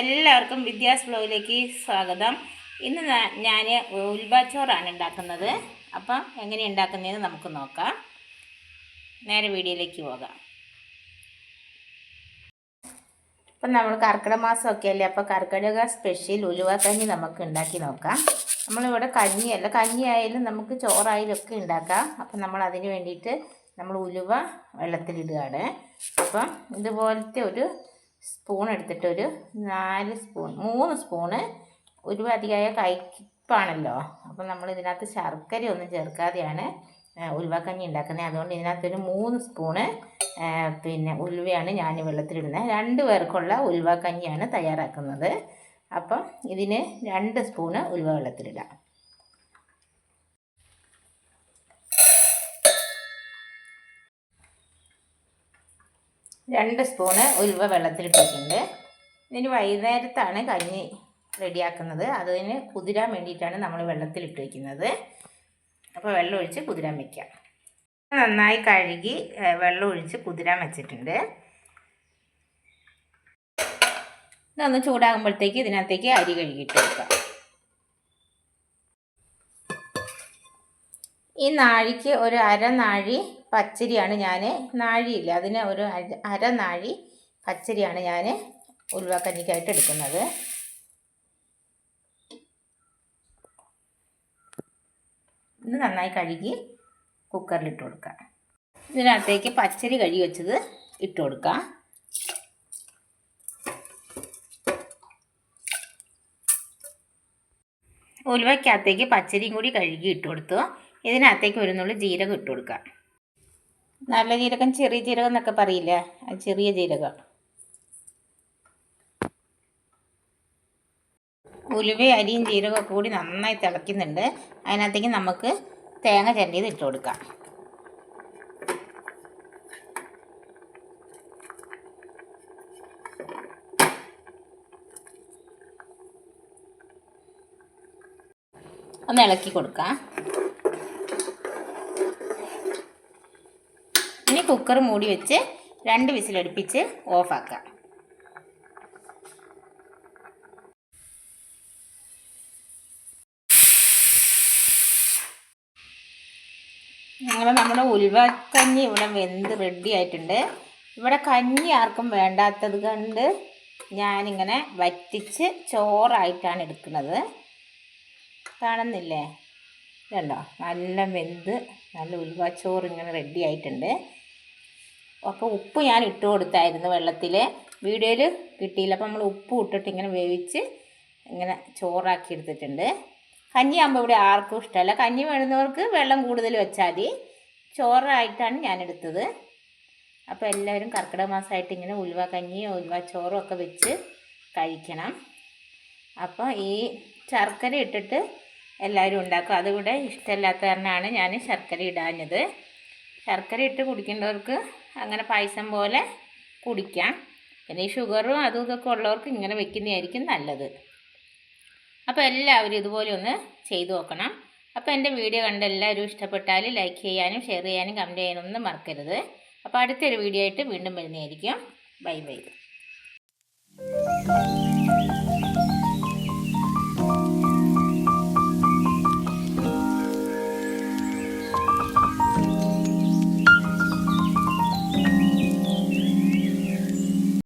എല്ലാവർക്കും വിദ്യാസ് ബ്ലോഗിലേക്ക് സ്വാഗതം. ഇന്ന് ഞാൻ ഉൽബാച്ചോറാണ് ഉണ്ടാക്കുന്നത്. അപ്പം എങ്ങനെ ഉണ്ടാക്കുന്നതെന്ന് നമുക്ക് നോക്കാം. നേരെ വീഡിയോയിലേക്ക് പോകാം. അപ്പം നമ്മൾ കർക്കിടക മാസമൊക്കെ അല്ലേ, അപ്പോൾ കർക്കിടക സ്പെഷ്യൽ ഉലുവക്കഞ്ഞി നമുക്ക് ഉണ്ടാക്കി നോക്കാം. നമ്മളിവിടെ കഞ്ഞിയല്ല, കഞ്ഞി ആയാലും നമുക്ക് ചോറായാലും ഒക്കെ ഉണ്ടാക്കാം. അപ്പം നമ്മൾ അതിന് വേണ്ടിയിട്ട് നമ്മൾ ഉലുവ വെള്ളത്തിലിടുകയാണ്. അപ്പം ഇതുപോലത്തെ ഒരു സ്പൂൺ എടുത്തിട്ട് ഒരു 3 സ്പൂണ് ഉലുവ അധികമായ കയ്പ്പാണല്ലോ. അപ്പം നമ്മൾ ഇതിനകത്ത് ശർക്കര ഒന്നും ചേർക്കാതെയാണ് ഉലുവക്കഞ്ഞി ഉണ്ടാക്കുന്നത്. അതുകൊണ്ട് ഇതിനകത്തൊരു 3 സ്പൂണ് ഉലുവയാണ് ഞാൻ വെള്ളത്തിലിടുന്നത്. 2 പേർക്കുള്ള ഉലുവക്കഞ്ഞിയാണ് തയ്യാറാക്കുന്നത്. അപ്പം ഇതിന് 2 സ്പൂണ് ഉലുവ വെള്ളത്തിലിടാം. രണ്ട് സ്പൂണ് ഉലുവ വെള്ളത്തിലിട്ടിട്ടുണ്ട്. ഇതിന് വൈകുന്നേരത്താണ് കഞ്ഞി റെഡിയാക്കുന്നത്. അതിന് കുതിരാൻ വേണ്ടിയിട്ടാണ് നമ്മൾ വെള്ളത്തിലിട്ട് വയ്ക്കുന്നത്. അപ്പോൾ വെള്ളം ഒഴിച്ച് കുതിരാൻ വയ്ക്കാം. നന്നായി കഴുകി വെള്ളം ഒഴിച്ച് കുതിരാൻ വെച്ചിട്ടുണ്ട്. ഇതൊന്ന് ചൂടാകുമ്പോഴത്തേക്ക് ഇതിനകത്തേക്ക് അരി കഴുകിയിട്ട് വെക്കാം. ഈ നാഴിക്ക് ഒരു അരനാഴി പച്ചരിയാണ് ഞാൻ, നാഴിയില്ല അതിന് ഒരു അരനാഴി പച്ചരിയാണ് ഞാൻ ഉലുവക്കഞ്ഞിക്കായിട്ട് എടുക്കുന്നത്. ഇത് നന്നായി കഴുകി കുക്കറിലിട്ട് കൊടുക്കാം. ഇതിനകത്തേക്ക് പച്ചരി കഴുകി വെച്ചത് ഇട്ട് കൊടുക്കാം. ഉലുവയ്ക്കകത്തേക്ക് പച്ചരിയും കൂടി കഴുകി ഇട്ട് കൊടുത്തു. ഇതിനകത്തേക്ക് ഒരു നുള്ളി ജീരകം ഇട്ട് കൊടുക്കാം. നല്ല ജീരകം, ചെറിയ ജീരകം എന്നൊക്കെ പറയില്ലേ, ചെറിയ ജീരകം. ഉലുവ അരിയും ജീരകമൊക്കെ കൂടി നന്നായി തിളയ്ക്കുന്നുണ്ട്. അതിനകത്തേക്ക് നമുക്ക് തേങ്ങ ചിരണ്ടിയത് ഇട്ട് കൊടുക്കാം. ഒന്ന് ഇളക്കി കൊടുക്കാം. ഇനി കുക്കർ മൂടി വെച്ച് 2 വിസിലടുപ്പിച്ച് ഓഫാക്കാം. നമ്മുടെ ഉലുവക്കഞ്ഞി ഇവിടെ വെന്ത് റെഡി ആയിട്ടുണ്ട്. ഇവിടെ കഞ്ഞി ആർക്കും വേണ്ടാത്തത് കൊണ്ട് ഞാനിങ്ങനെ വറ്റിച്ച് ചോറായിട്ടാണ് എടുക്കുന്നത്. കാണുന്നില്ലേ, ഇതുണ്ടോ, നല്ല വെന്ത് നല്ല ഉലുവച്ചോറ് ഇങ്ങനെ റെഡി ആയിട്ടുണ്ട്. അപ്പോൾ ഉപ്പ് ഞാൻ ഇട്ട് കൊടുത്തായിരുന്നു വെള്ളത്തിൽ, വീഡിയോയിൽ കിട്ടിയില്ല. അപ്പോൾ നമ്മൾ ഉപ്പ് ഇട്ടിട്ട് ഇങ്ങനെ വേവിച്ച് ഇങ്ങനെ ചോറാക്കി എടുത്തിട്ടുണ്ട്. കഞ്ഞിയാകുമ്പോൾ ഇവിടെ ആർക്കും ഇഷ്ടമല്ല. കഞ്ഞി വേണ്ടുന്നവർക്ക് വെള്ളം കൂടുതൽ വെച്ചാൽ മതി. ചോറായിട്ടാണ് ഞാനെടുത്തത്. അപ്പോൾ എല്ലാവരും കർക്കിടക മാസമായിട്ട് ഇങ്ങനെ ഉലുവക്കഞ്ഞിയോ ഉലുവച്ചോറും ഒക്കെ വെച്ച് കഴിക്കണം. അപ്പോൾ ഈ ശർക്കര ഇട്ടിട്ട് എല്ലാവരും ഉണ്ടാക്കും. അതിവിടെ ഇഷ്ടമില്ലാത്ത കാരണമാണ് ഞാൻ ശർക്കര ഇടാഞ്ഞത്. ശർക്കര ഇട്ട് കുടിക്കേണ്ടവർക്ക് അങ്ങനെ പായസം പോലെ കുടിക്കാം. പിന്നെ ഈ ഷുഗറും അതും ഇതൊക്കെ ഉള്ളവർക്ക് ഇങ്ങനെ വെക്കുന്നതായിരിക്കും നല്ലത്. അപ്പോൾ എല്ലാവരും ഇതുപോലെ ഒന്ന് ചെയ്തു നോക്കണം. അപ്പോൾ എൻ്റെ വീഡിയോ കണ്ട് എല്ലാവരും ഇഷ്ടപ്പെട്ടാൽ ലൈക്ക് ചെയ്യാനും ഷെയർ ചെയ്യാനും കമൻറ്റ് ചെയ്യാനും ഒന്നും മറക്കരുത്. അപ്പോൾ അടുത്തൊരു വീഡിയോ ആയിട്ട് വീണ്ടും വരുന്നതായിരിക്കും. Bye bye.